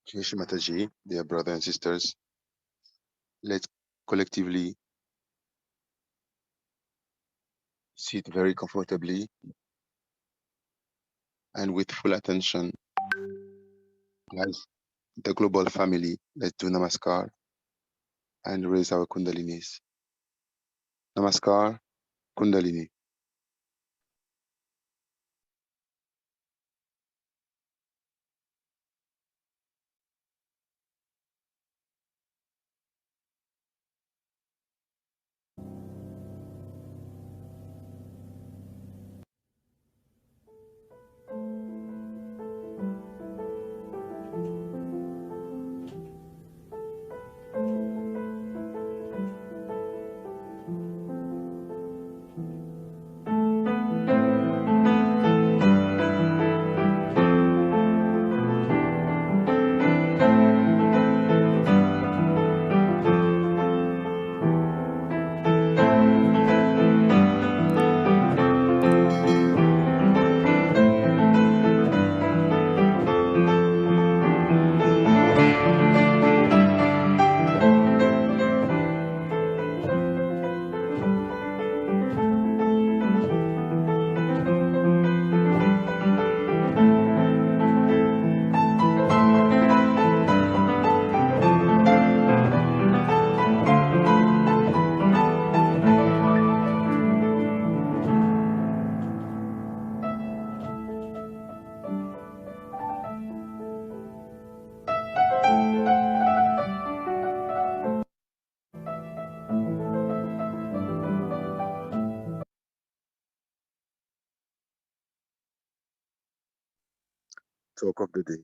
Jai Shri Mataji, dear brothers and sisters, let's collectively sit very comfortably and with full attention as the global family. Let's do Namaskar and raise our Kundalinis. Namaskar, Kundalini. Talk of the day.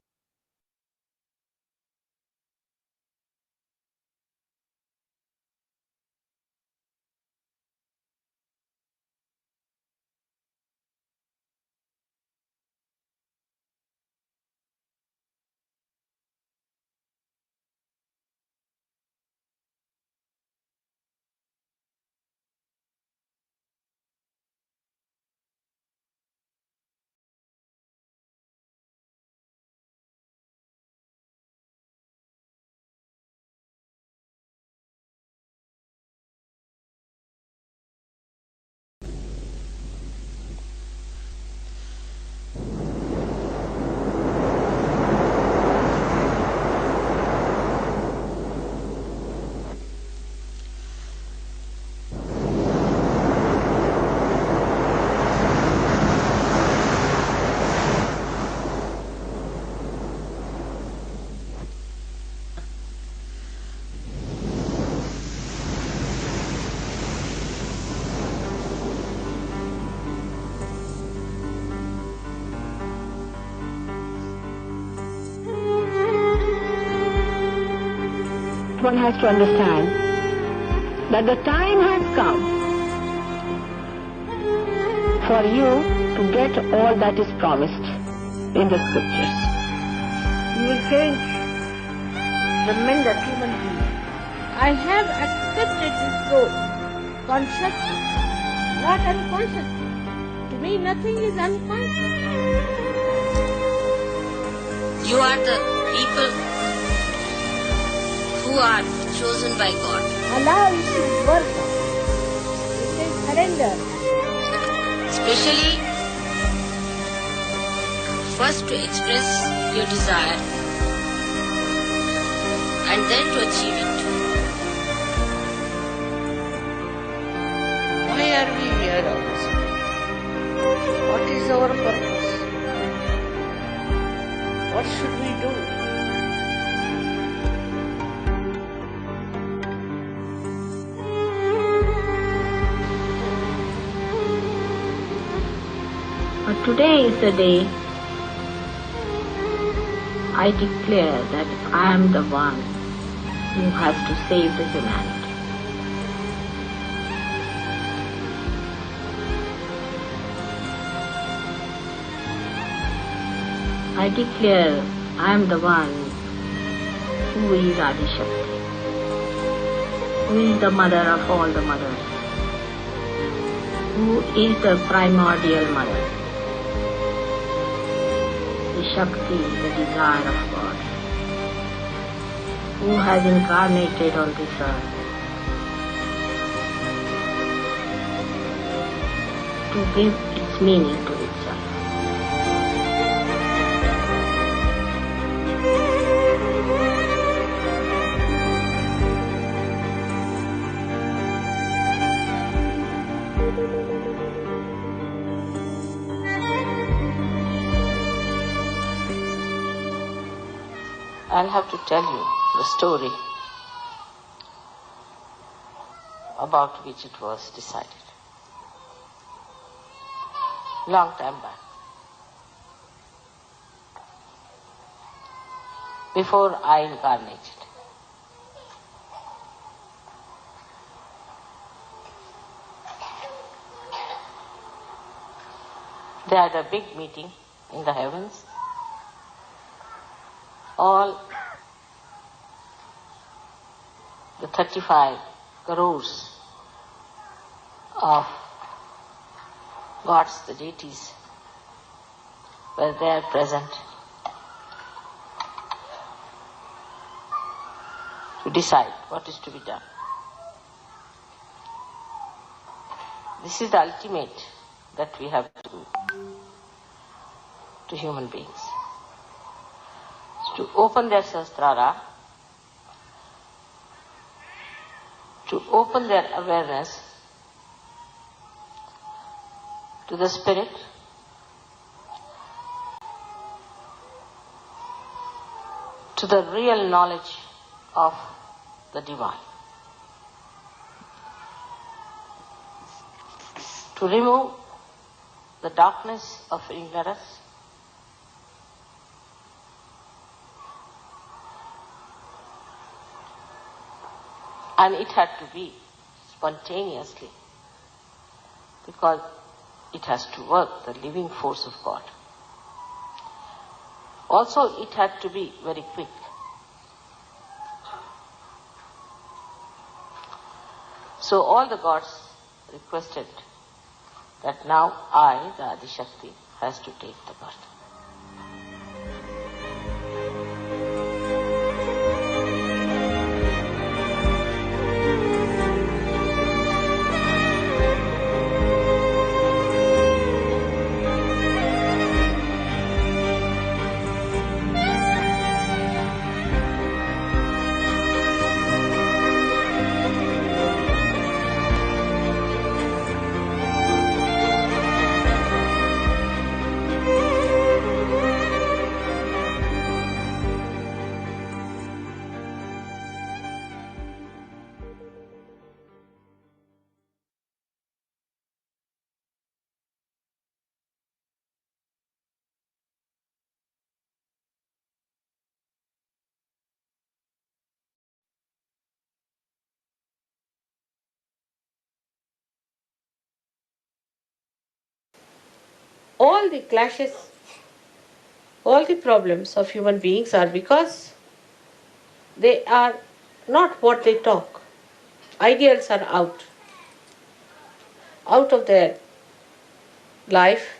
One has to understand that the time has come for you to get all that is promised in the scriptures. You will change tremendous human being. I have accepted this role consciously, not unconsciously. To me, nothing is unconscious. You are the people who are chosen by God. Allow it to work. It is surrender. Especially, first to express your desire and then to achieve it. Why are we here also? What is our purpose? What should we do? But today is the day I declare that I am the one who has to save the humanity. I declare I am the one who is Adi Shakti, who is the mother of all the mothers, who is the primordial mother, the Shakti, the desire of God. who has incarnated on this earth to give its meaning to itself. I'll have to tell you the story about which it was decided. Long time back. Before I incarnated. They had a big meeting in the heavens. All the 35 crores of gods, the deities, were there present to decide what is to be done. This is the ultimate that we have to do to human beings. To open their Sahasrara, to open their awareness to the Spirit, to the real knowledge of the Divine, to remove the darkness of ignorance, and it had to be spontaneously, because it has to work, the living force of God. Also, it had to be very quick. So all the gods requested that now I, the Adishakti, has to take the birth. All the clashes, all the problems of human beings are because they are not what they talk. Ideals are out of their life.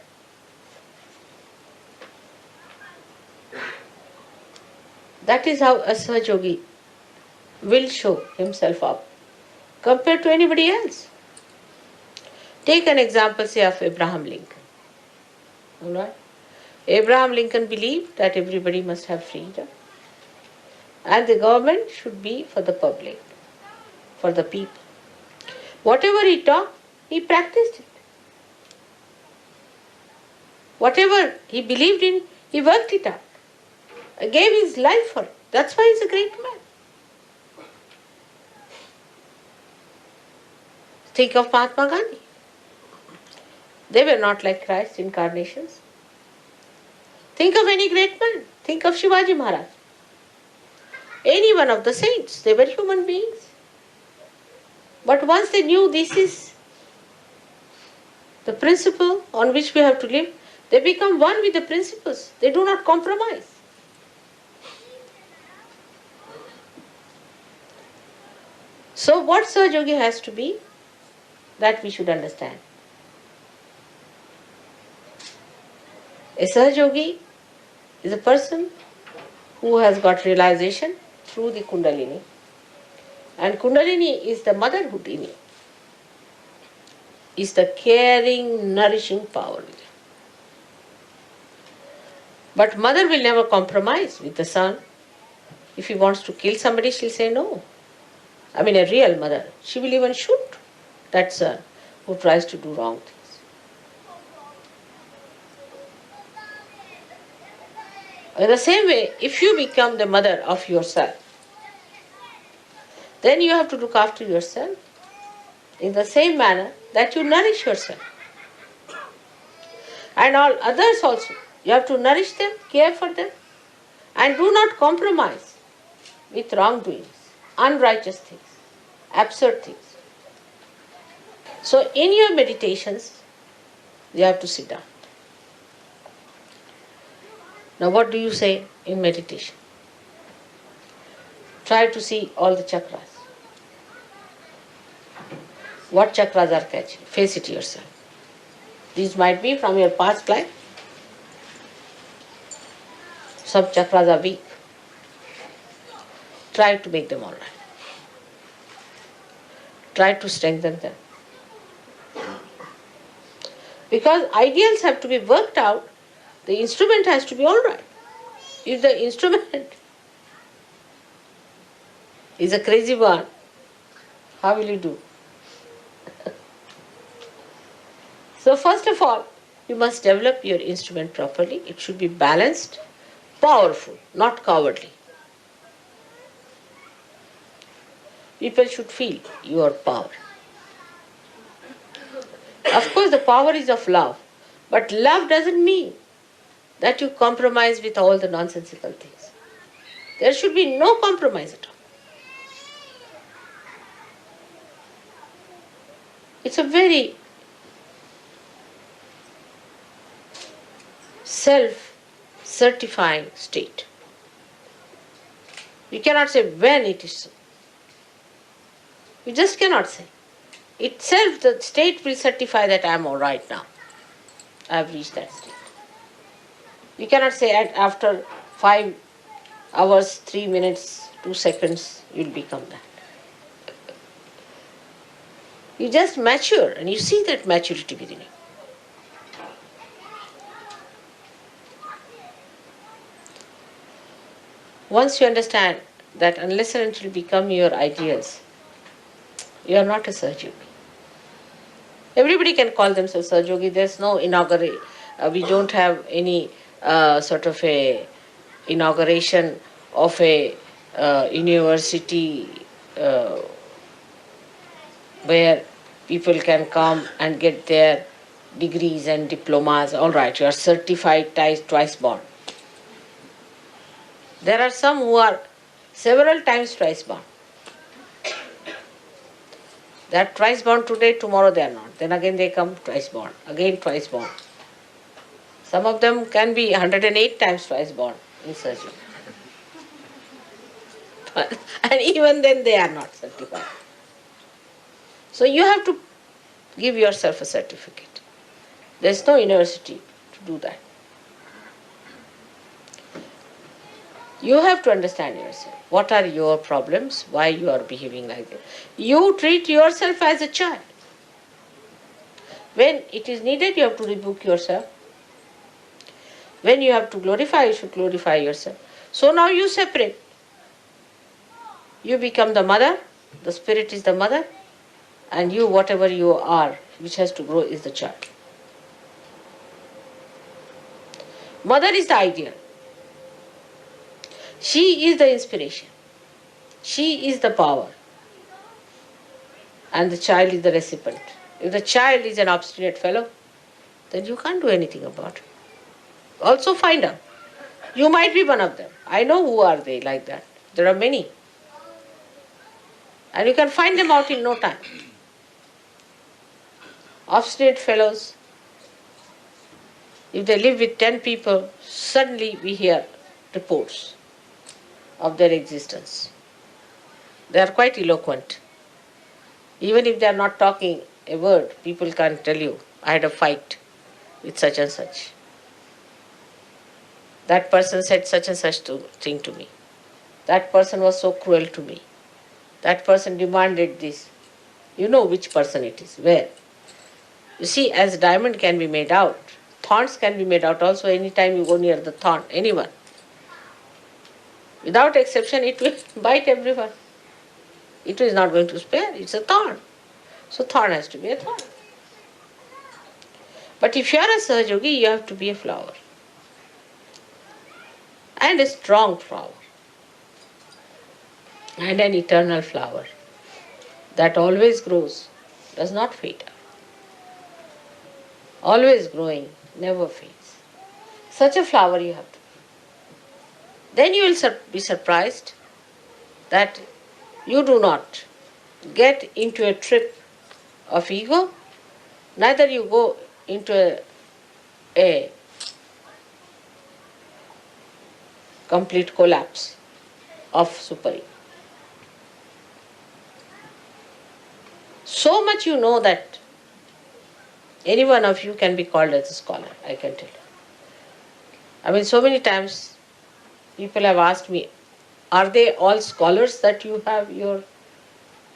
That is how a Sahaja will show himself up compared to anybody else. Take an example, say, of Abraham Lincoln. All right? Abraham Lincoln believed that everybody must have freedom and the government should be for the public, for the people. Whatever he taught, he practiced it. Whatever he believed in, he worked it out. Gave his life for it. That's why he's a great man. Think of Mahatma Gandhi. They were not like Christ incarnations. Think of any great man. Think of Shivaji Maharaj. Any one of the saints. They were human beings. But once they knew this is the principle on which we have to live, they become one with the principles. They do not compromise. So what Sahaja has to be, that we should understand. A Sahaja is a person who has got realization through the Kundalini. And Kundalini is the motherhood in you, is the caring, nourishing power. But mother will never compromise with the son. If he wants to kill somebody, she'll say no. I mean, a real mother. She will even shoot that son who tries to do wrong things. In the same way, if you become the mother of yourself, then you have to look after yourself in the same manner that you nourish yourself. And all others also. You have to nourish them, care for them, and do not compromise with wrongdoings, unrighteous things, absurd things. So in your meditations, you have to sit down. Now what do you say in meditation? Try to see all the chakras. What chakras are catching? Face it yourself. These might be from your past life. Some chakras are weak. Try to make them all right. Try to strengthen them. Because ideals have to be worked out, the instrument has to be all right. If the instrument is a crazy one, how will you do? So first of all, you must develop your instrument properly. It should be balanced, powerful, not cowardly. People should feel your power. Of course, the power is of love, but love doesn't mean that you compromise with all the nonsensical things. There should be no compromise at all. It's a very self-certifying state. You cannot say when it is so. You just cannot say. Itself, the state will certify that I am all right now. I have reached that state. You cannot say after 5 hours, 3 minutes, 2 seconds, you will become that. You just mature and you see that maturity within you. Once you understand that unless and until you become your ideals, you are not a Sahaja. Everybody can call themselves Sahaja. There's no inauguration. We don't have any sort of a inauguration of a university where people can come and get their degrees and diplomas. All right, you are certified twice born. There are some who are several times twice born. They are twice born today, tomorrow they are not. Then again they come twice born, again twice born. Some of them can be 108 times twice born in surgery. And even then they are not certified. So you have to give yourself a certificate. There is no university to do that. You have to understand yourself. What are your problems? Why you are behaving like that? You treat yourself as a child. When it is needed, you have to rebuke yourself. When you have to glorify, you should glorify yourself. So now you separate. You become the mother, the spirit is the mother, and you, whatever you are, which has to grow, is the child. Mother is the ideal. She is the inspiration. She is the power. And the child is the recipient. If the child is an obstinate fellow, then you can't do anything about it. Also find out. You might be one of them. I know who are they like that. There are many. And you can find them out in no time. Obstinate fellows, if they live with 10 people, suddenly we hear reports of their existence. They are quite eloquent. Even if they are not talking a word, people can tell you, I had a fight with such and such. That person said such and such thing to me. that person was so cruel to me. That person demanded this. You know which person it is, where. You see, as diamond can be made out, thorns can be made out also anytime you go near the thorn, anyone. Without exception, it will bite everyone. It is not going to spare, it's a thorn. So thorn has to be a thorn. But if you are a Sahajogi, you have to be a flower. And a strong flower. And an eternal flower that always grows, does not fade. Always growing, never fades. Such a flower you have to be. Then you will be surprised that you do not get into a trip of ego, neither you go into a complete collapse of super-ego. So much you know that any one of you can be called as a scholar, I can tell you. I mean, so many times people have asked me, are they all scholars that you have, your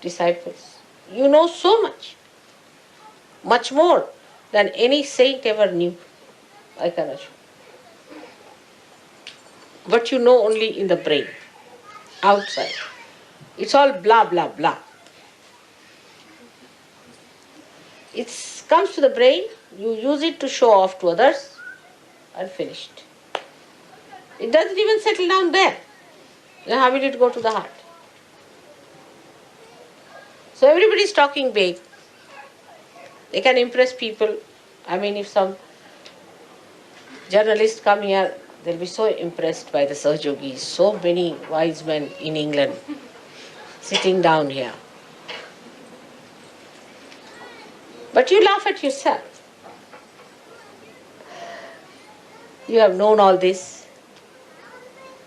disciples? You know so much more than any saint ever knew, I can assure. But you know only in the brain, outside. It's all blah, blah, blah. It comes to the brain, you use it to show off to others, and finished. It doesn't even settle down there. Then how will it go to the heart? So everybody is talking big. They can impress people. I mean, if some journalists come here, they'll be so impressed by the Sahajogis. So many wise men in England sitting down here. But you laugh at yourself. You have known all this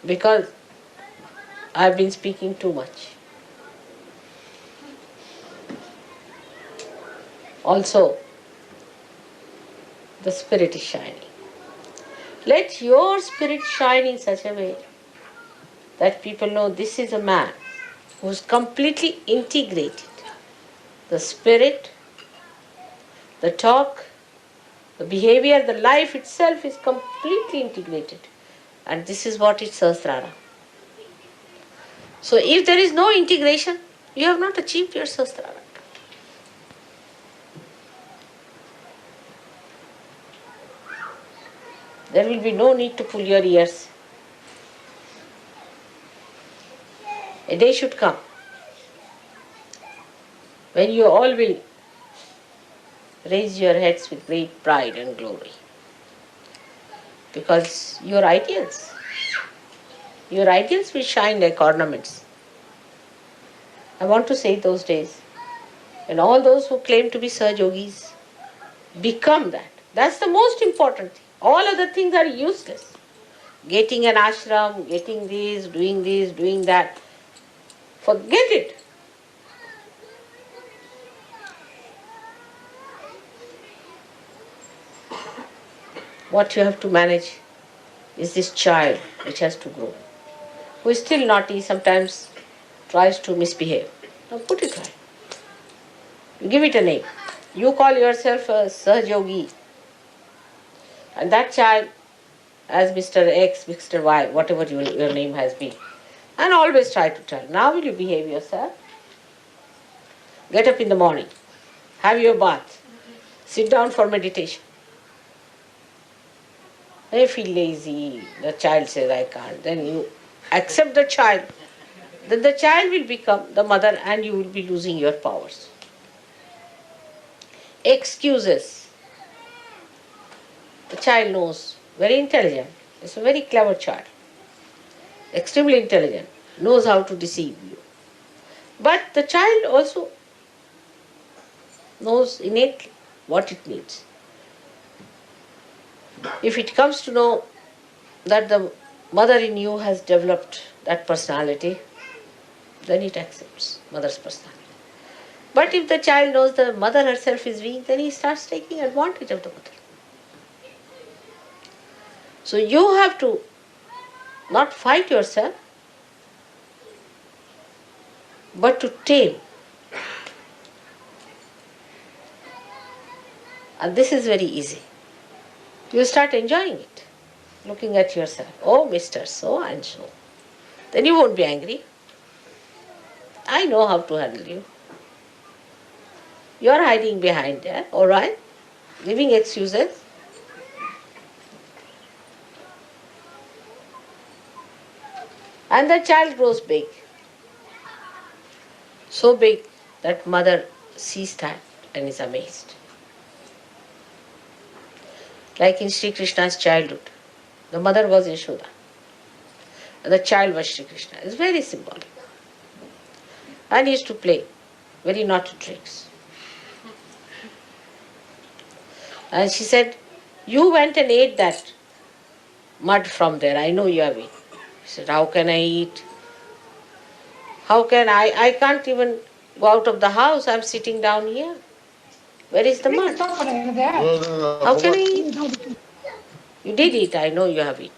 because I've been speaking too much. Also, the spirit is shining. Let your spirit shine in such a way that people know this is a man who's completely integrated. The spirit, the talk, the behavior, the life itself is completely integrated. And this is what is Sahasrara. So if there is no integration, you have not achieved your Sahasrara. There will be no need to pull your ears. A day should come when you all will raise your heads with great pride and glory. Because your ideals will shine like ornaments. I want to say those days when all those who claim to be Sahajogis become that. That's the most important thing. All other things are useless. Getting an ashram, getting this, doing that. Forget it. What you have to manage is this child which has to grow, who is still naughty, sometimes tries to misbehave. Now put it right. You give it a name. You call yourself a Sahajogi. And that child, as Mr. X, Mr. Y, whatever your name has been, and always try to tell, now will you behave yourself? Get up in the morning, have your bath, sit down for meditation. I feel lazy, the child says I can't. Then you accept the child. Then the child will become the mother and you will be losing your powers. Excuses. The child knows, very intelligent. It's a very clever child. Extremely intelligent. Knows how to deceive you. But the child also knows innately what it needs. If it comes to know that the mother in you has developed that personality, then it accepts mother's personality. But if the child knows the mother herself is weak, then he starts taking advantage of the mother. So you have to not fight yourself, but to tame. And this is very easy. You start enjoying it, looking at yourself. Oh, Mr. So and so. Then you won't be angry. I know how to handle you. You are hiding behind there, all right? Giving excuses. And the child grows big. So big that mother sees that and is amazed. Like in Sri Krishna's childhood. The mother was Yashoda. And the child was Sri Krishna. It's very symbolic. And he used to play very naughty tricks. And she said, you went and ate that mud from there. I know you have eaten. He said, how can I eat? How can I? I can't even go out of the house. I'm sitting down here. Where is the mud? How can I eat? You did eat. I know you have eaten.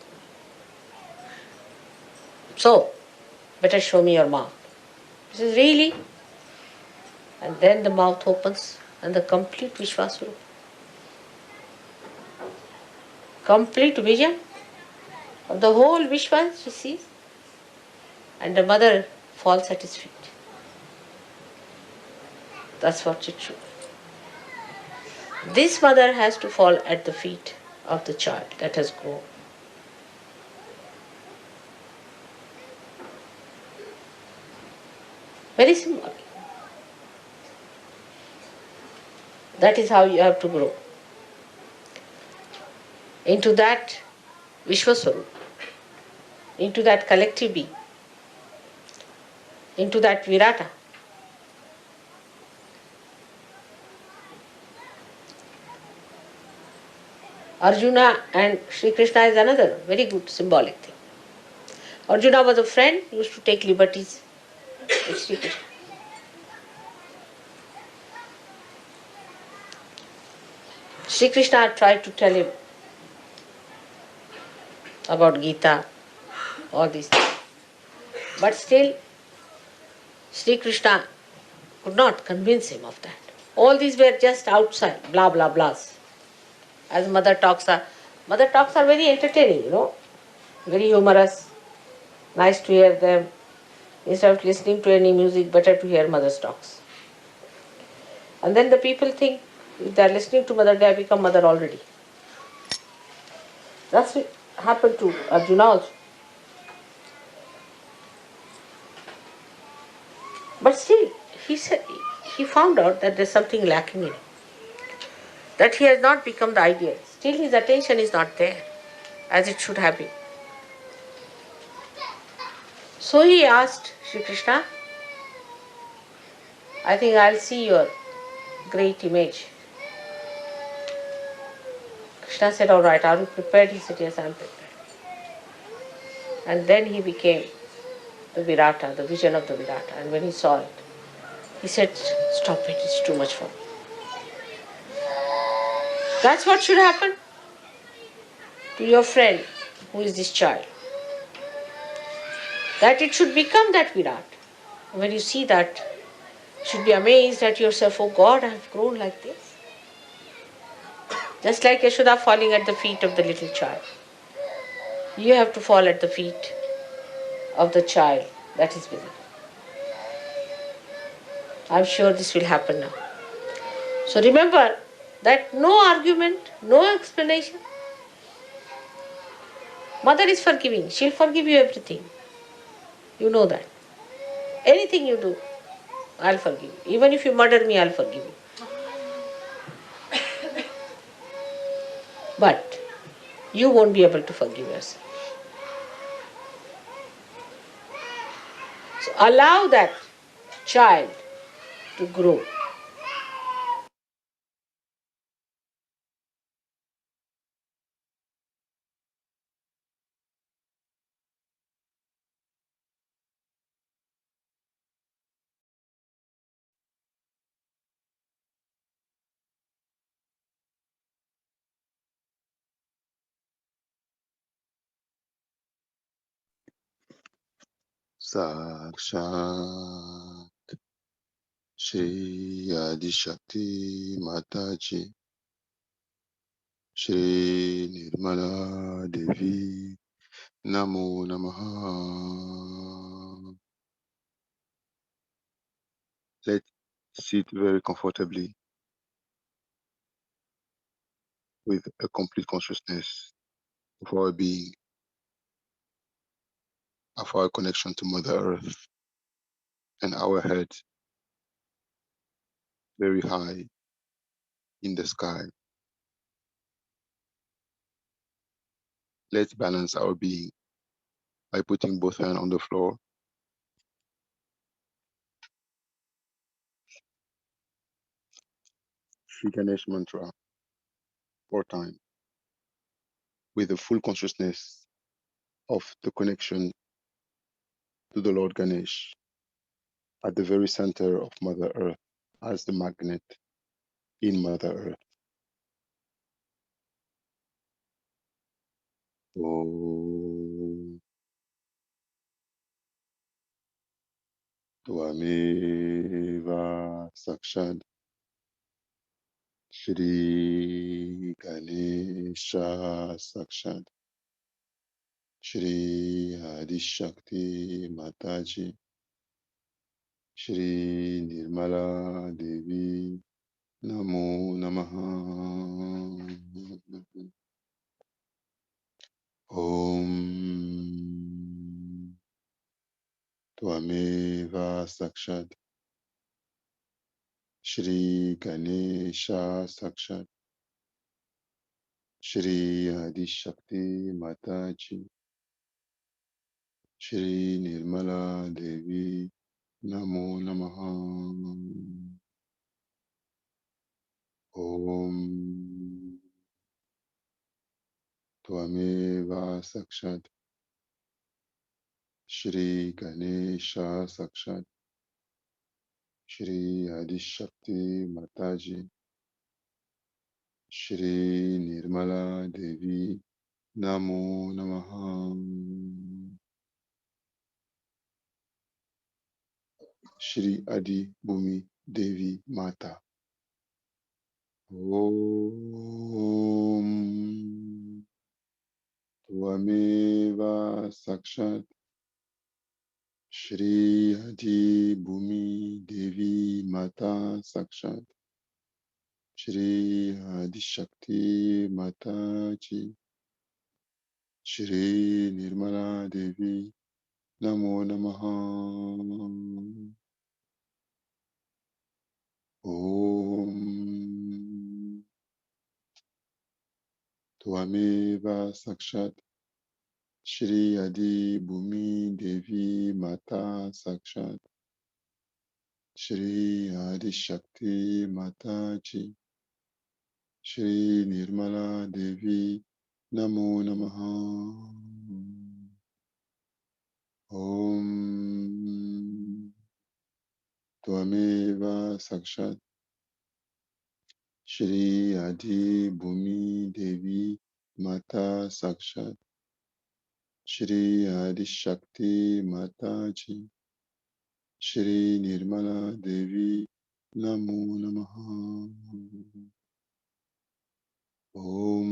So, better show me your mouth. He says, really? And then the mouth opens and the complete Vishwasvarupa. Complete vision of the whole Vishwa she sees. And the mother falls at his feet. That's what it should be. This mother has to fall at the feet of the child that has grown. Very symbolic. That is how you have to grow into that Vishwaswarup, into that collective being, into that Virata. Arjuna and Sri Krishna is another very good symbolic thing. Arjuna was a friend, used to take liberties with Sri Krishna. Sri Krishna tried to tell him about Gita, all these things. But still, Sri Krishna could not convince him of that. All these were just outside, blah blah blahs. As mother talks are very entertaining, very humorous, nice to hear them. Instead of listening to any music, better to hear mother's talks. And then the people think if they are listening to mother, they have become mother already. That's what happened to Arjuna also. But still, he said he found out that there's something lacking in him. That he has not become the ideal. Still his attention is not there as it should have been. So he asked Sri Krishna, I think I'll see your great image. Krishna said, all right, are you prepared? He said, yes, I'm prepared. And then he became the Virata, the vision of the Virata. And when he saw it, he said, stop it, it's too much for me. That's what should happen to your friend who is this child. That it should become that Virat. When you see that, you should be amazed at yourself, oh God, I have grown like this. Just like Yashoda falling at the feet of the little child. You have to fall at the feet of the child that is within. I'm sure this will happen now. So remember that no argument, no explanation. Mother is forgiving. She'll forgive you everything. You know that. Anything you do, I'll forgive you. Even if you murder me, I'll forgive you. But you won't be able to forgive yourself. So allow that child to grow. Sakshat Shri Adishakti Mataji, Shri Nirmala Devi, Namo Namaha. Let's sit very comfortably with a complete consciousness of our being, of our connection to Mother Earth, and our head very high in the sky. Let's balance our being by putting both hands on the floor. Shri Ganesh mantra 4 times with a full consciousness of the connection to the Lord Ganesh at the very center of Mother Earth as the magnet in Mother Earth. Om Tvameva Sakshad Shri Ganesha Sakshad Shri Adishakti Mataji Shri Nirmala Devi Namo Namaha. Om Tvameva Sakshad Shri Ganesha Sakshad Shri Adishakti Mataji Shri Nirmala Devi Namo Namaha. Om Tvameva Sakshad Shri Ganesha Sakshad Shri Adishakti Mataji Shri Nirmala Devi Namo Namaha. Shri Adi Bhumi Devi Mata. Om Tvameva Sakshat Shri Adi Bhumi Devi Mata Sakshat Shri Adi Shakti Mataji Shri Nirmala Devi Namo Namaha. Om Tvameva Sakshat Shri Adi Bhumi Devi Mata Sakshat Shri Adi Shakti Mataji Shri Nirmala Devi Namo Namaha. Om Tvameva Sakshat Shri Adi Bhumi Devi Mata Sakshat Shri Adi Shakti Mataji Shri Nirmala Devi Namo Namaha. Om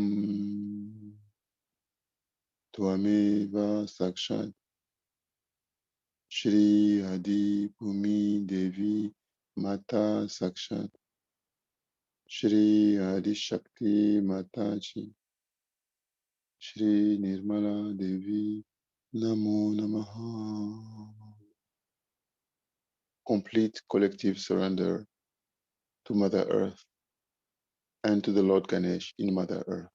Tvameva Sakshat Shri Adi Bhumi Devi Mata Sakshat Shri Adi Shakti Mataji Shri Nirmala Devi Namo Namaha. Complete collective surrender to Mother Earth and to the Lord Ganesh in Mother Earth.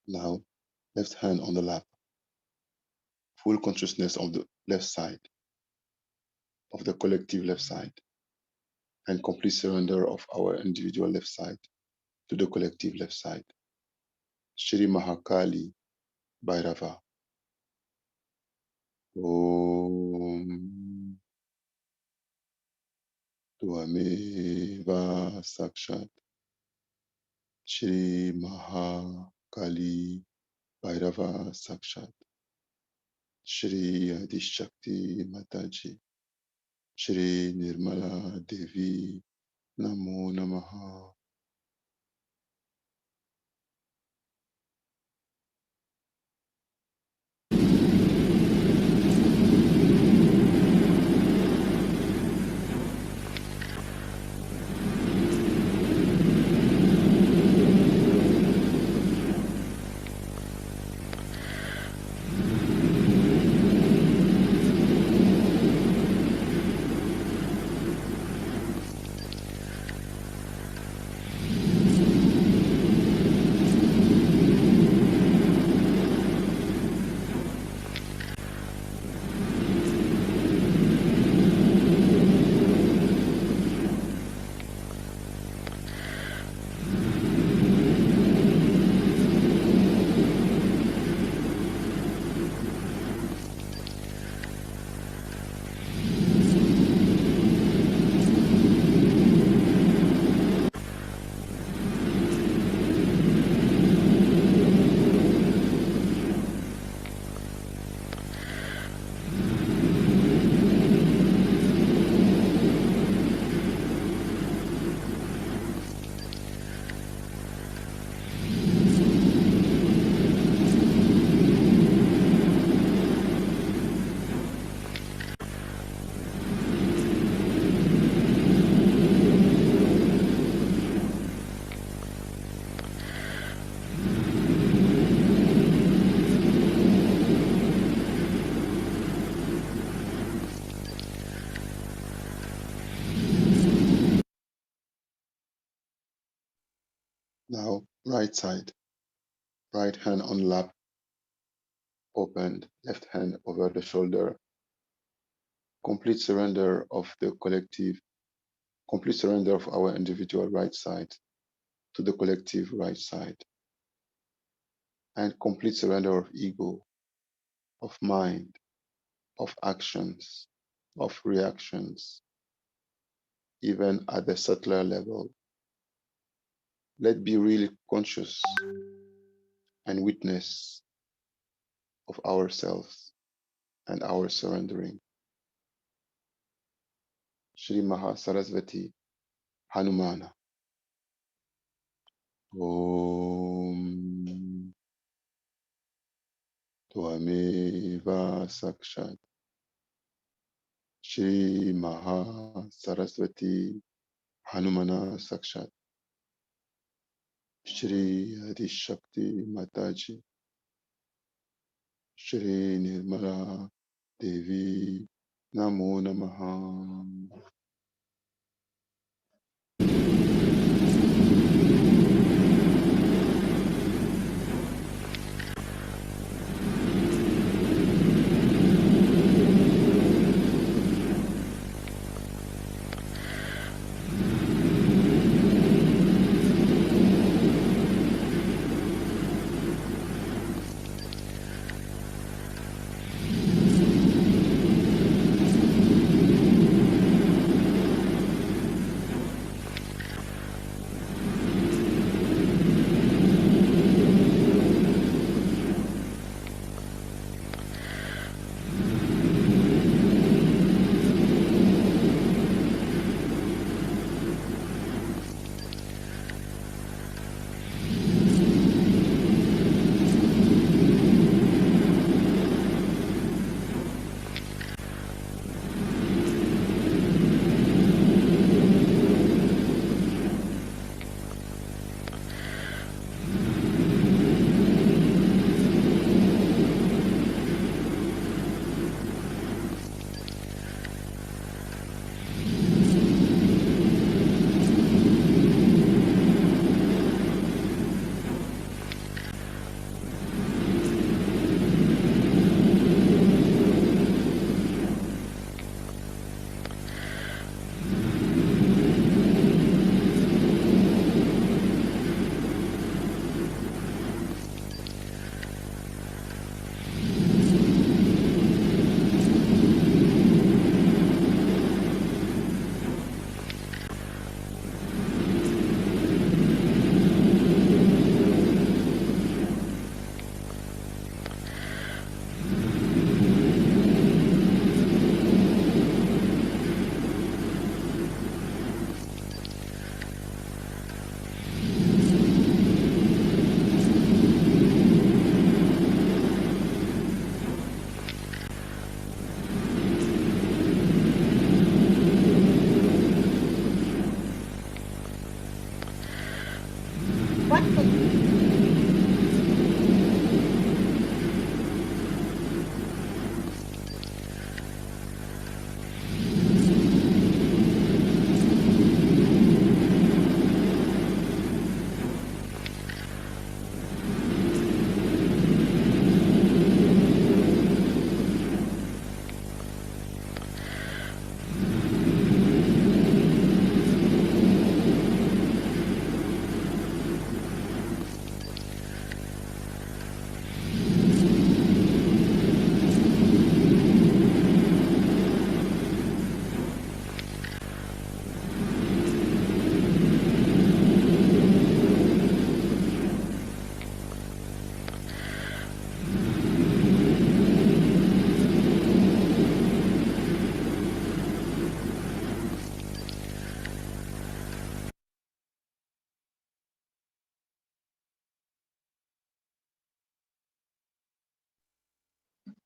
Now, left hand on the lap, full consciousness of the left side, of the collective left side, and complete surrender of our individual left side to the collective left side. Shri Mahakali Bhairava. Om Tvameva Sakshat Shri Mahakali Bhairava Sakshat Shri Adishakti Mataji Shri Nirmala Devi Namo Namaha. Now, right side, right hand on lap, opened, left hand over the shoulder, complete surrender of the collective, complete surrender of our individual right side to the collective right side, and complete surrender of ego, of mind, of actions, of reactions, even at the subtler level. Let's be really conscious and witness of ourselves and our surrendering. Shri Mahasarasvati Hanumana. Om Tvameva Sakshat Shri Mahasarasvati Hanumana Sakshat Shri Adishakti Mataji Shri Nirmala Devi Namo Namaha.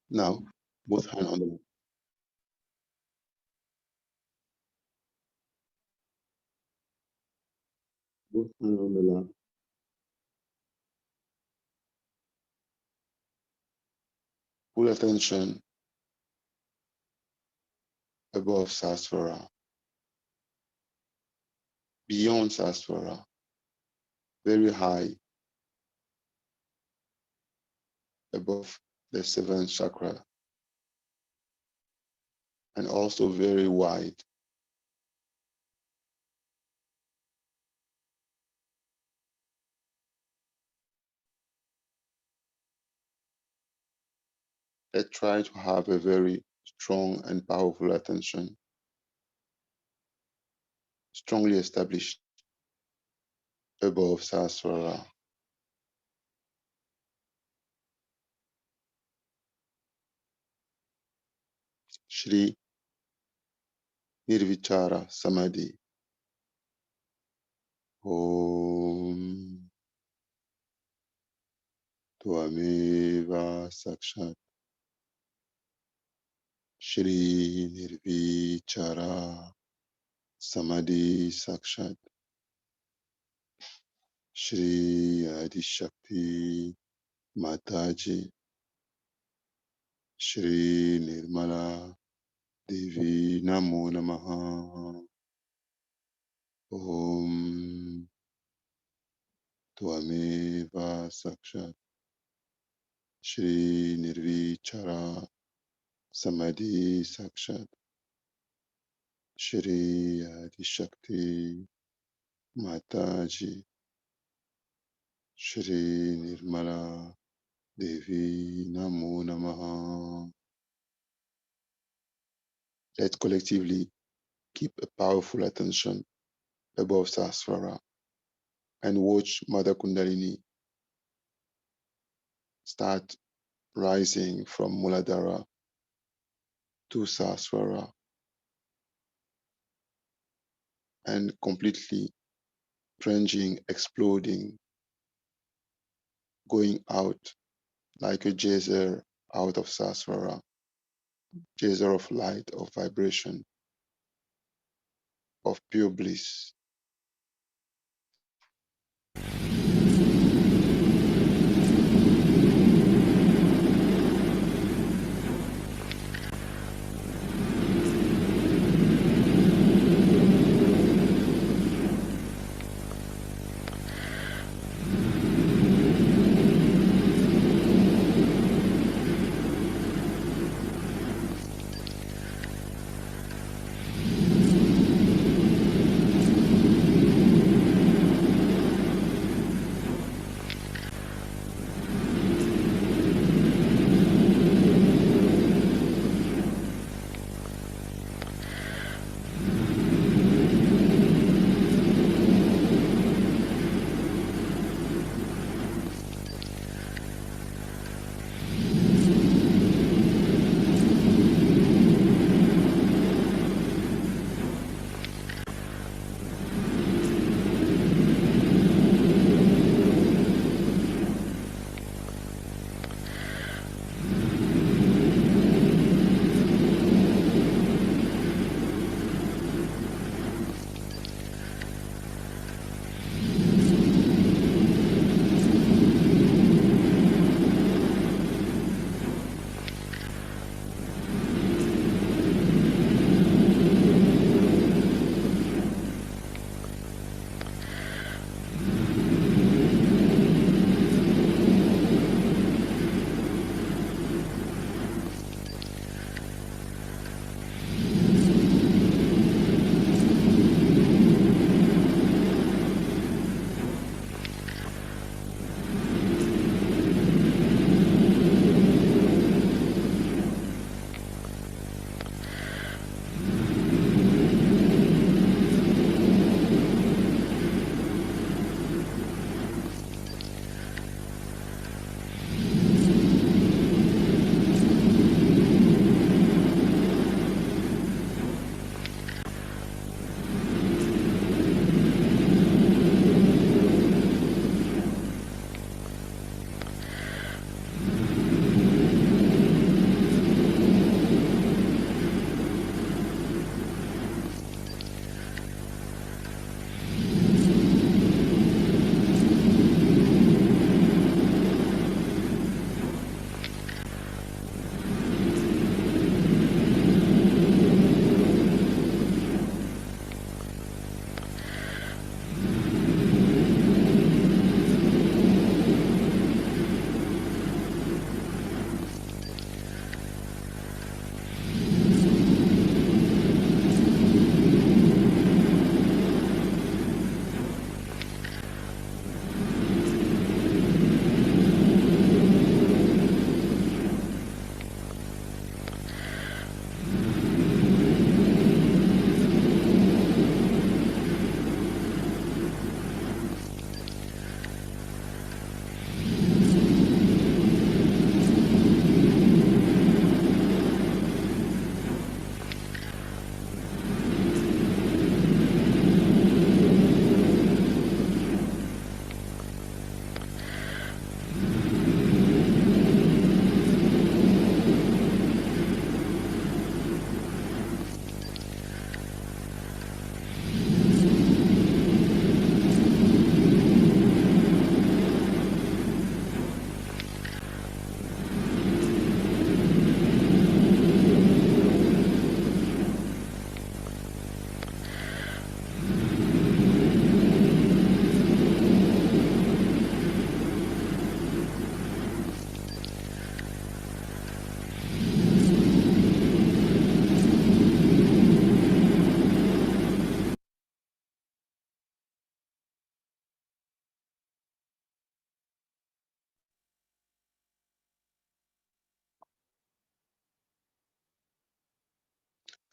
Now, both hands on the lap. Both hands on the lap. Full attention above Sahasrara, beyond Sahasrara, very high above the seventh chakra, and also very wide. Let's try to have a very strong and powerful attention, strongly established above Sahasrara. Shri Nirvichara Samadhi. Om Tvameva Sakshat Shri Nirvichara Samadhi Sakshat Shri Adishakti Mataji Shri Nirmala Devi Namo Namaha. Om Tvameva Sakshat Shri Nirvichara Samadhi Sakshat Shri Adishakti Mataji Shri Nirmala Devi Namo Namaha. Let's collectively keep a powerful attention above Sahasrara and watch Mother Kundalini start rising from Muladhara to Sahasrara and completely plunging, exploding, going out like a geyser out of Sahasrara, geyser of light, of vibration, of pure bliss.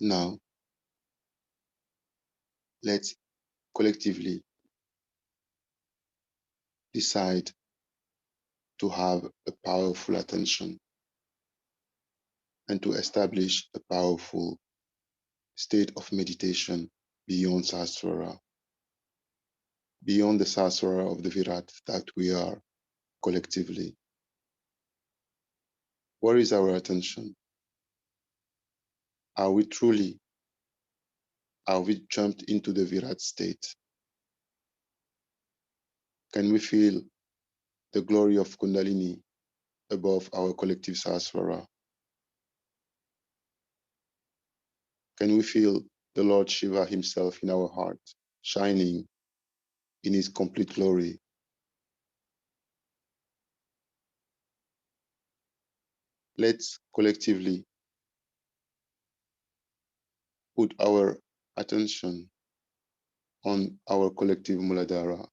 Now, let's collectively decide to have a powerful attention and to establish a powerful state of meditation beyond Sahasrara, beyond the Sahasrara of the Virat that we are collectively. Where is our attention? Are we jumped into the Virat state? Can we feel the glory of Kundalini above our collective Sahasrara? Can we feel the Lord Shiva himself in our heart, shining in his complete glory? Let's collectively put our attention on our collective Muladhara.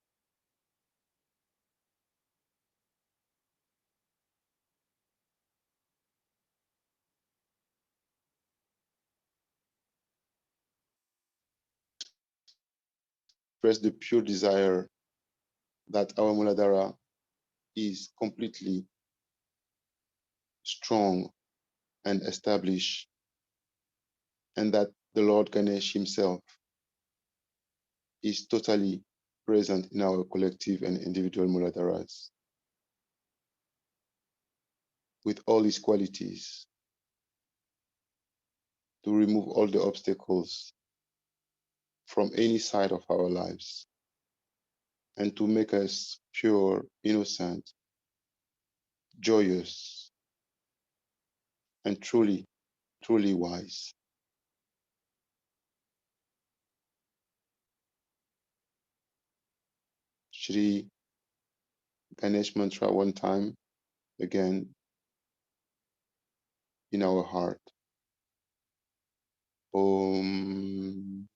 Express the pure desire that our Muladhara is completely strong and established, and that the Lord Ganesh himself is totally present in our collective and individual Muladharas with all his qualities to remove all the obstacles from any side of our lives and to make us pure, innocent, joyous, and truly, truly wise. Shri Ganesh mantra one time again in our heart. Om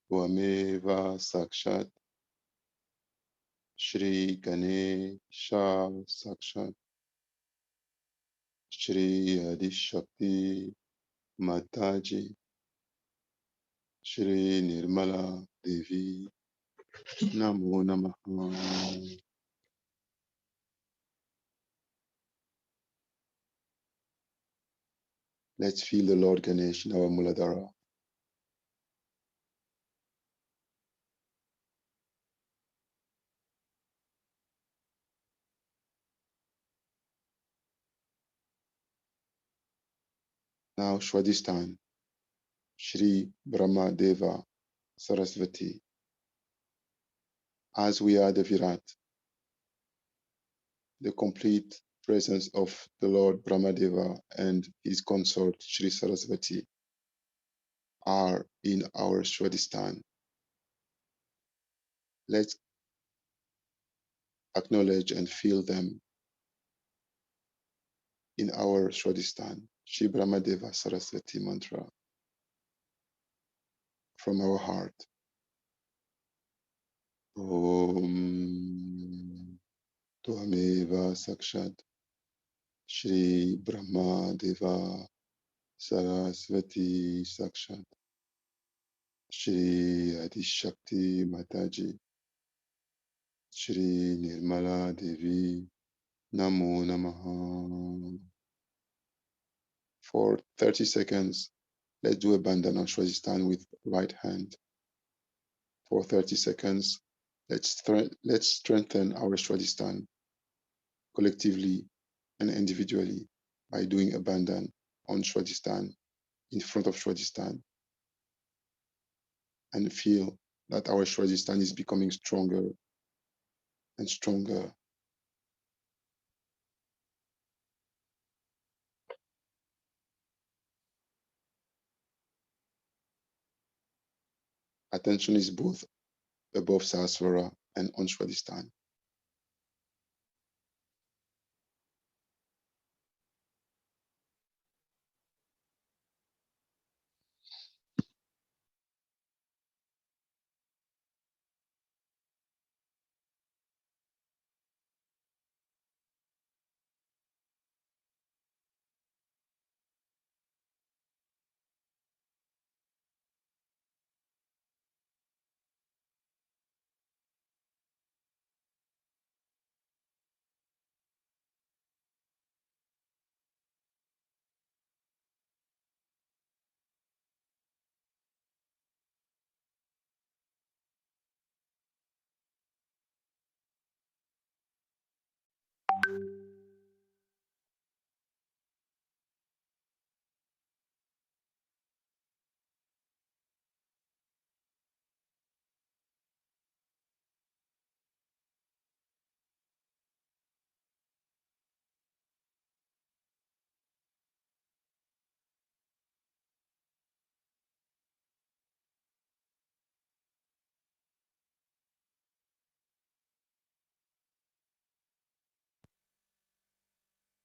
Tvameva Sakshat Shri Ganesha Sakshat Shri Adishakti Mataji Shri Nirmala Devi Namo Namaha. Let's feel the Lord Ganesh in our Muladhara. Now Swadhisthana, Shri Brahma Deva Saraswati. As we are the Virat, the complete presence of the Lord Brahmadeva and his consort Shri Saraswati are in our Swadhisthana. Let's acknowledge and feel them in our Swadhisthana, Shri Brahmadeva Saraswati mantra from our heart. Om Tvameva Sakshat Shri Brahmadeva Saraswati Sakshat Shri Adishakti Mataji Shri Nirmala Devi Namo Namaha. For 30 seconds, let's do a bandhana Swadhisthana with right hand. For 30 seconds, let's strengthen our Swadhisthana collectively and individually by doing a bandhan on Swadhisthana, in front of Swadhisthana, and feel that our Swadhisthana is becoming stronger and stronger. Attention is both above Sahasrara and on Swadhisthana.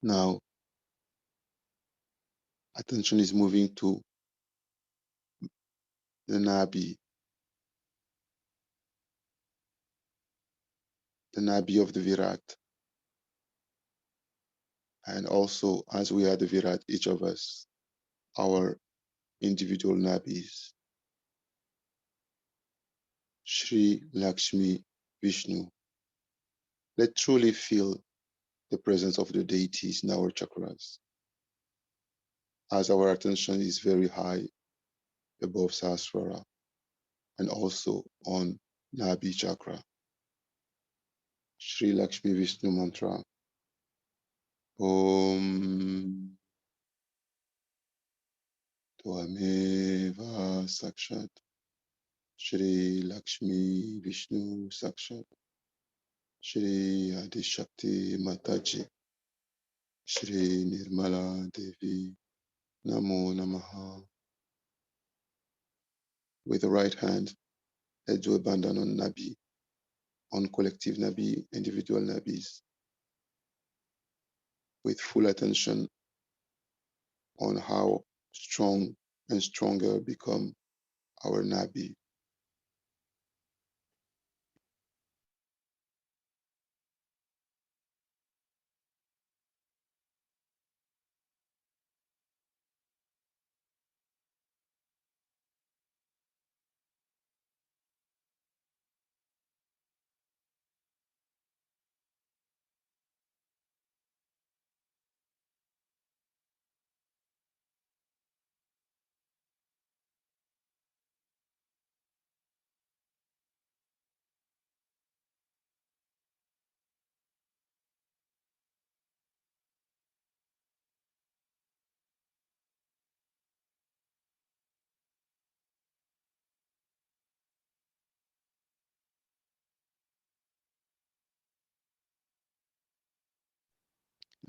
Now, attention is moving to the Nabi of the Virat. And also, as we are the Virat, each of us, our individual Nabis, Shri Lakshmi Vishnu. Let's truly feel the presence of the deities in our chakras, as our attention is very high above Sahasrara and also on Nabi chakra. Shri Lakshmi Vishnu mantra. Om Tvameva Sakshat Shri Lakshmi Vishnu Sakshat Shri Adishakti Mataji Shri Nirmala Devi Namo Namaha. With the right hand, let's do abandon on Nabi, on collective Nabi, individual Nabis, with full attention on how strong and stronger become our Nabi.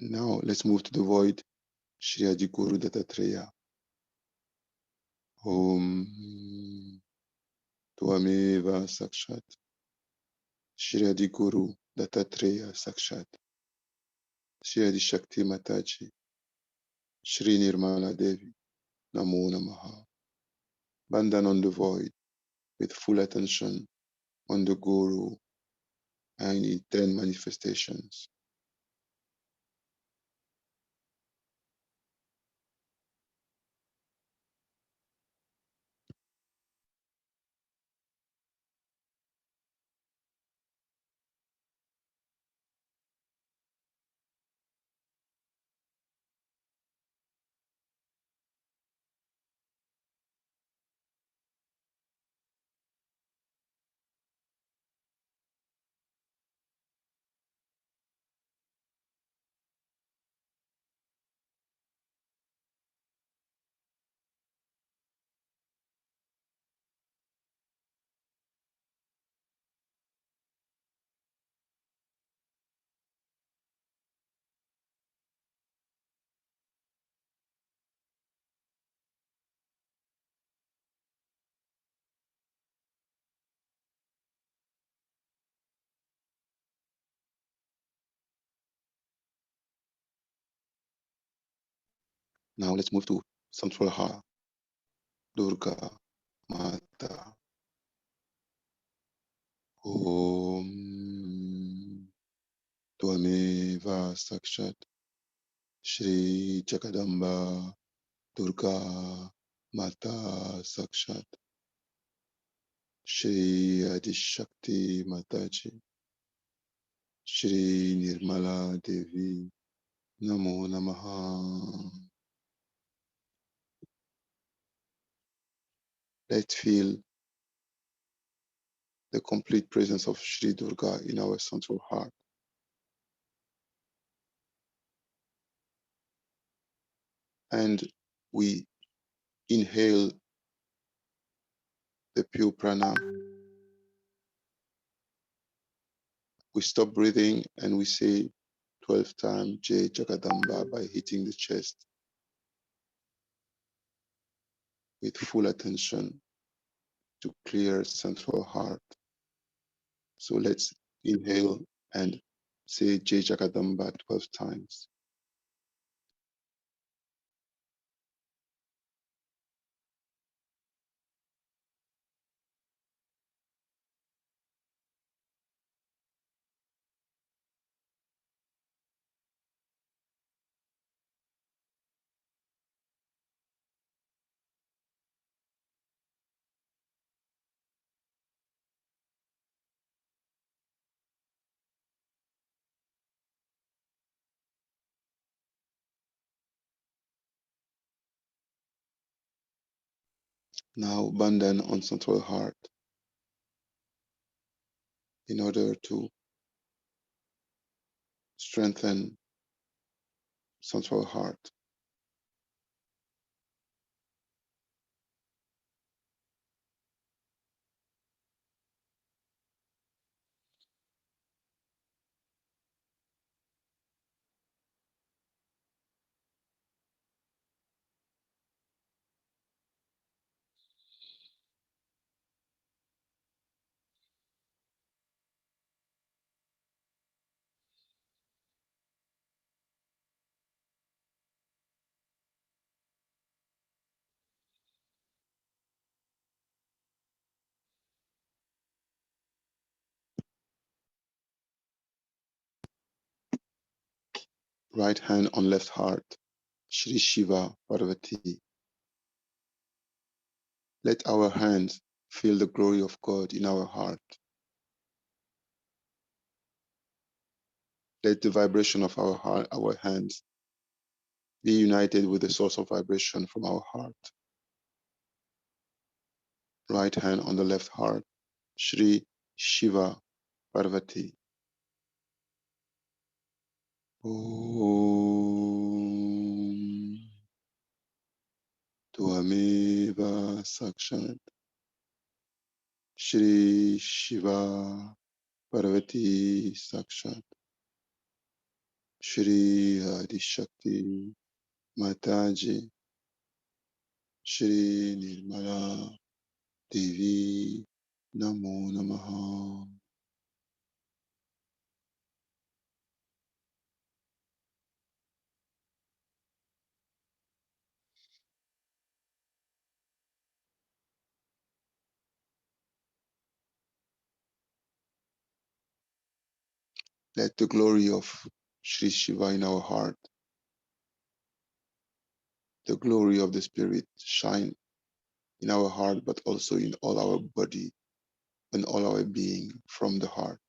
Now let's move to the void. Shri Adi Guru Dattatreya. Om Tvameva Sakshat Shri Adi Guru Dattatreya Sakshat Shri Adi Shakti Mataji Shri Nirmala Devi Namo Namaha. Bandan on the void with full attention on the Guru and in 10 manifestations. Now let's move to Sahasrara, Durga Mata. Om Tvameva Sakshat Shri Jagadamba Durga Mata Sakshat Shri Adishakti Mataji Shri Nirmala Devi Namo Namaha. Let's feel the complete presence of Shri Durga in our central heart. And we inhale the pure prana. We stop breathing and we say 12 times Jai Jagadamba by hitting the chest with full attention to clear central heart. So let's inhale and say Jai Jagadamba 12 times. Now abandon on central heart in order to strengthen central heart. Right hand on left heart. Shri Shiva Parvati. Let our hands feel the glory of God in our heart. Let the vibration of our heart, our hands, be united with the source of vibration from our heart. Right hand on the left heart. Shri Shiva Parvati. Om Tvameva Sakshat Shri Shiva Parvati Sakshat Shri Adi Shakti Mataji Shri Nirmala Devi Namo Namaha. Let the glory of Shri Shiva in our heart, the glory of the Spirit shine in our heart, but also in all our body and all our being from the heart.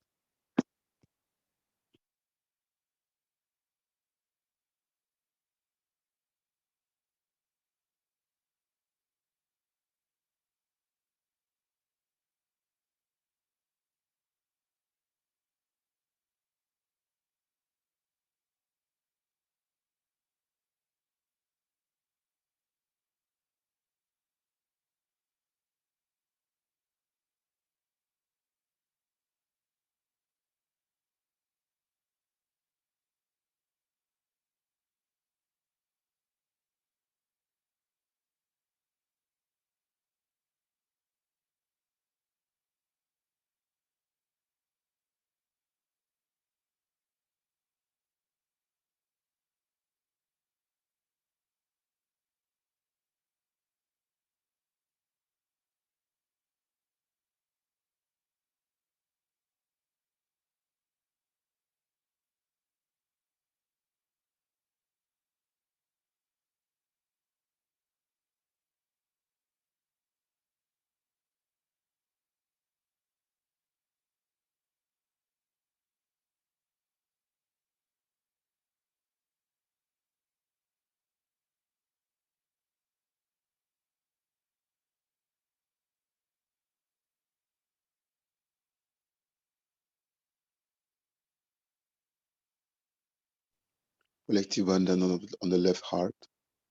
Collective bandhan on the left heart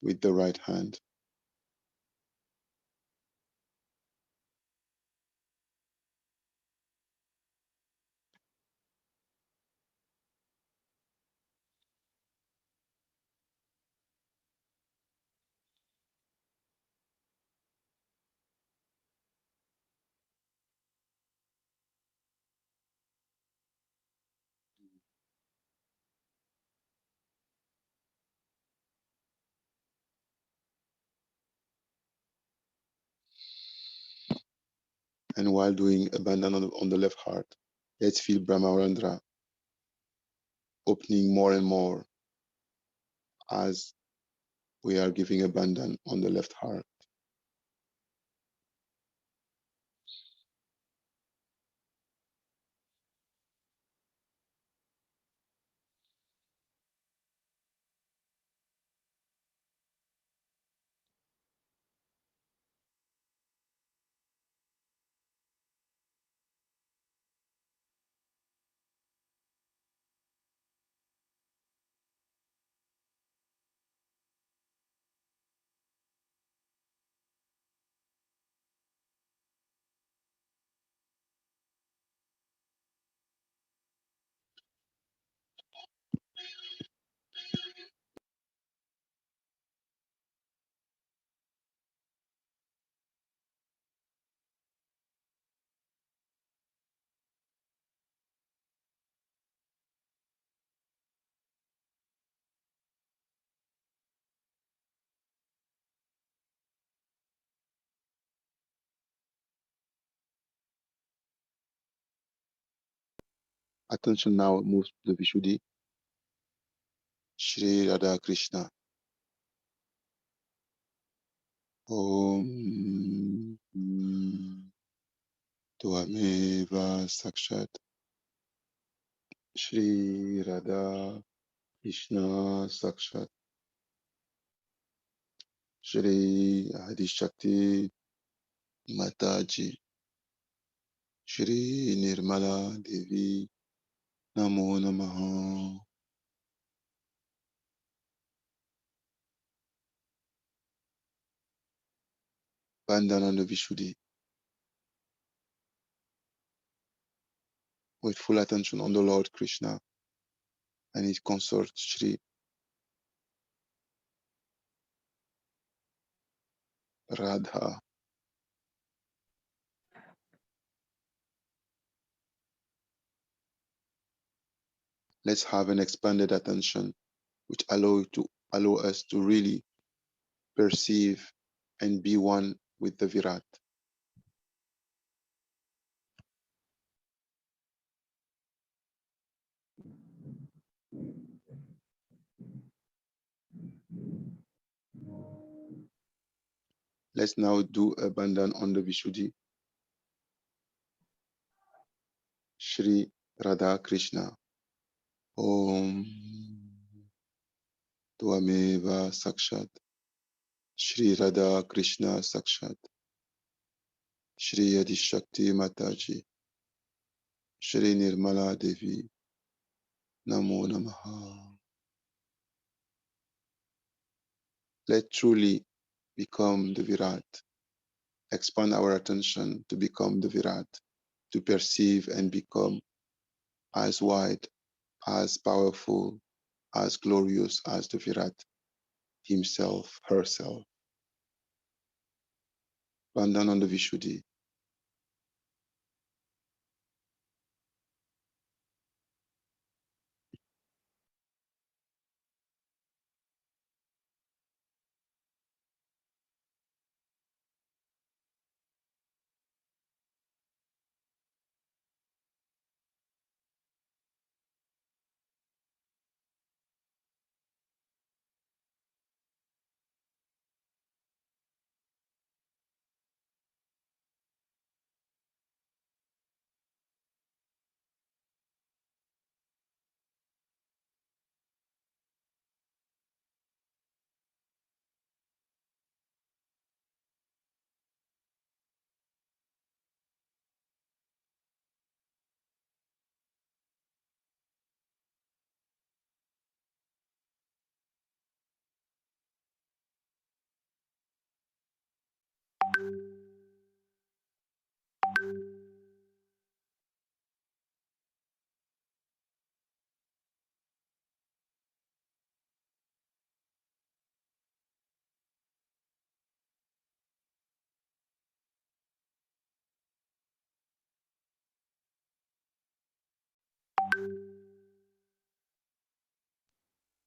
with the right hand. And while doing a bandhan on the left heart, let's feel Brahmarandra opening more and more as we are giving a bandhan on the left heart. Attention now moves to the Vishuddhi. Shri Radha Krishna. Om Tvameva Sakshat. Shri Radha Krishna Sakshat. Shri Adishakti Mataji. Shri Nirmala Devi. Namo Namaha. Bandhananda Vishuddhi. With full attention on the Lord Krishna and his consort Shri Radha. Let's have an expanded attention which allow us to really perceive and be one with the Virat. Let's now do a bandhan on the Vishuddhi. Shri Radha Krishna. Om Tvameva Sakshat. Shri Radha Krishna Sakshat. Shri Adishakti Mataji. Shri Nirmala Devi. Namo Namaha. Let truly become the Virat. Expand our attention to become the Virat, to perceive and become as wide, as powerful, as glorious as the Virat himself, herself. Bandhan on the Vishuddhi.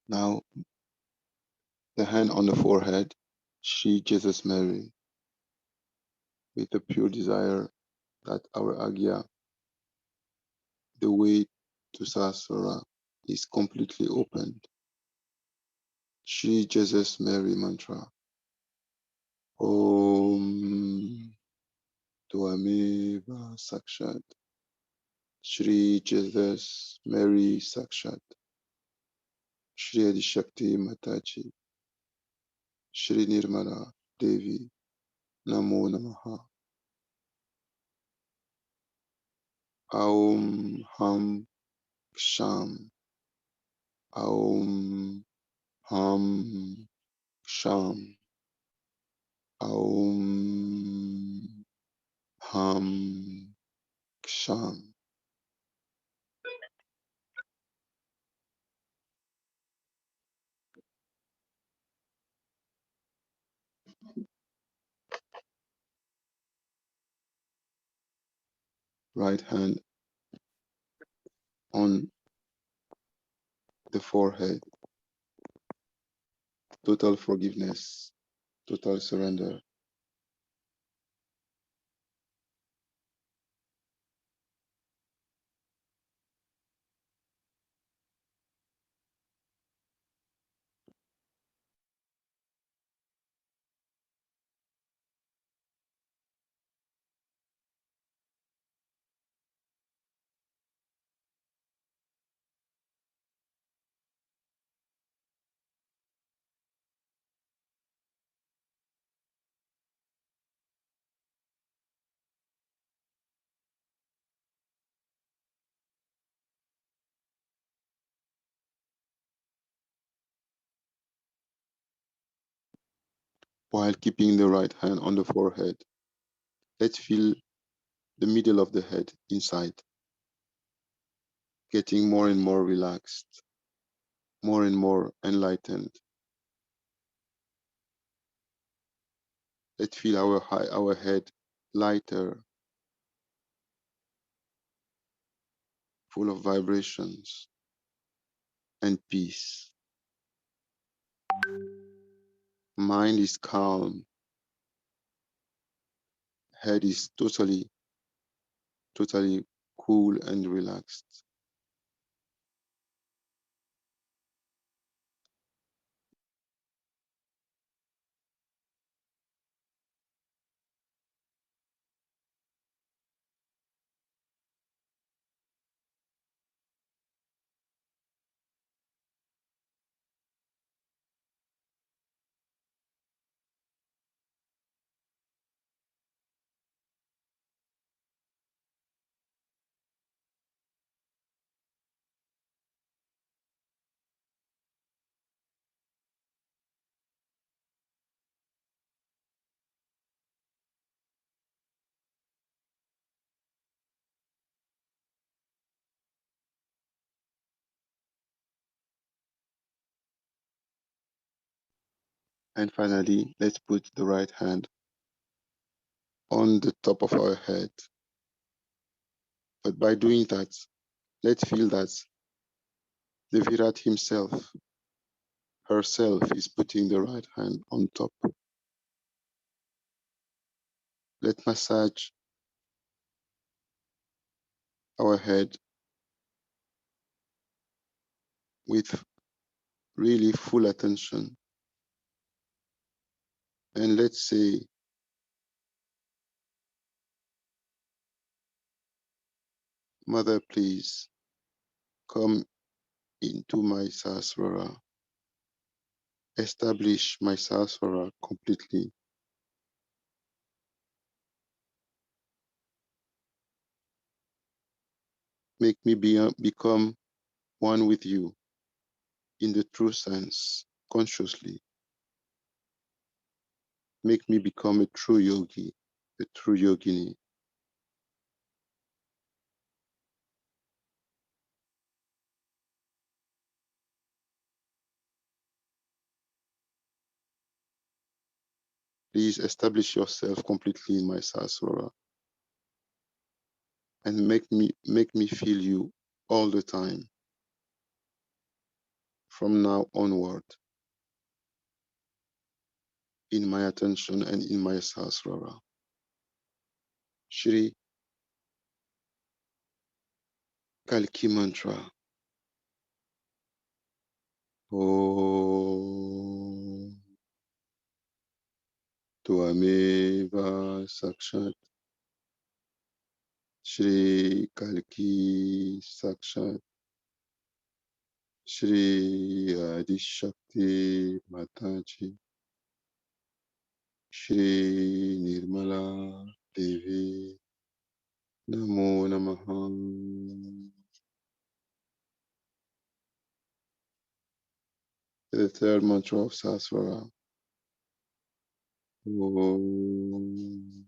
Now, the hand on the forehead, Shri Jesus Mary, with a pure desire that our Agya, the way to Sahasrara, is completely opened. Shri Jesus Mary mantra. Om Tvameva Sakshat. Shri Jesus Mary Sakshat. Shri Adishakti Mataji. Shri Nirmala Devi. Namo Namaha. Aum Ham Ksham. Aum Ham Ksham. Aum Ham Ksham. Right hand on the forehead. Total forgiveness. Total surrender. while keeping the right hand on the forehead. Let's feel the middle of the head inside, getting more and more relaxed, more and more enlightened. Let's feel our head lighter, full of vibrations and peace. Mind is calm, head is totally cool and relaxed. And finally, let's put the right hand on the top of our head. But by doing that, let's feel that the Virat himself, herself, is putting the right hand on top. Let's massage our head with really full attention. And let's say, Mother, please come into my Sahasrara. Establish my Sahasrara completely. Make me become one with you in the true sense, consciously. Make me become a true yogi, a true yogini. Please establish yourself completely in my Sahasrara and make me feel you all the time from now onward in my attention and in my Sahasrara. Shri Kalki Mantra. Om Tvameva Sakshat Shri Kalki Sakshat Shri Adishakti Mataji Shri Nirmala Devi Namo Namaha. The third mantra of Sahasrara. Om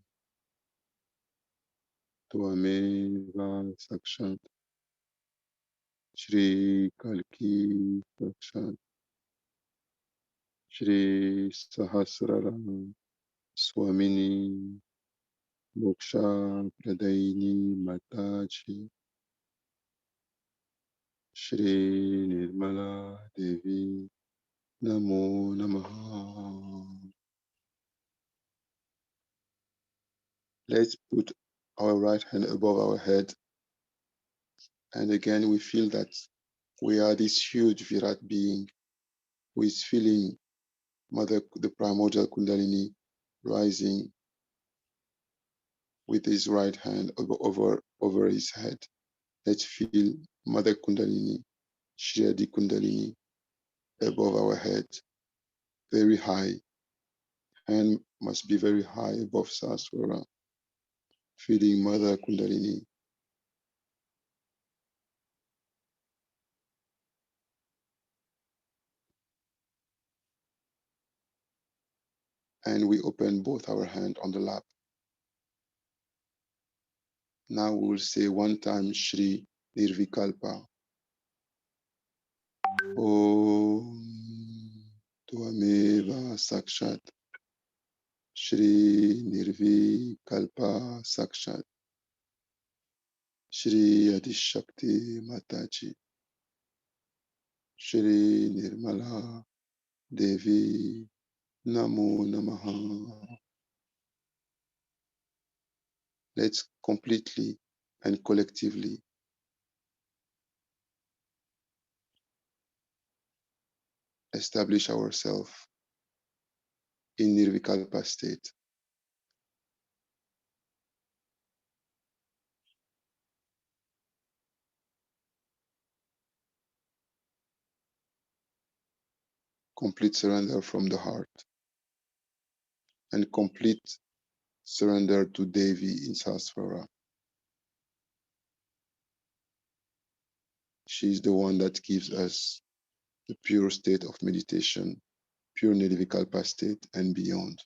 Tvameva Sakshat Shri Kalki Sakshat Shri Sahasrara Swamini Moksha Pradaini Mataji Shri Nirmala Devi Namo Namaha. Let's put our right hand above our head, and again we feel that we are this huge Virat being who is feeling the primordial Kundalini rising with his right hand over his head. Let's feel Mother Kundalini, Shri Adi Kundalini above our head, very high. Hand must be very high above Sahasrara, feeling Mother Kundalini. and we open both our hands on the lap. Now we will say one time Shri Nirvikalpa. Om Tvameva Sakshat Shri Nirvikalpa Sakshat Shri Adishakti Mataji Shri Nirmala Devi Namo Namaha. Let's completely and collectively establish ourselves in Nirvikalpa state. Complete surrender from the heart and complete surrender to Devi in Sahasrara. She is the one that gives us the pure state of meditation, pure Nirvikalpa state and beyond.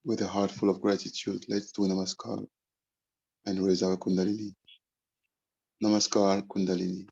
With a heart full of gratitude, let's do Namaskar and raise our Kundalini. Namaskar, Kundalini.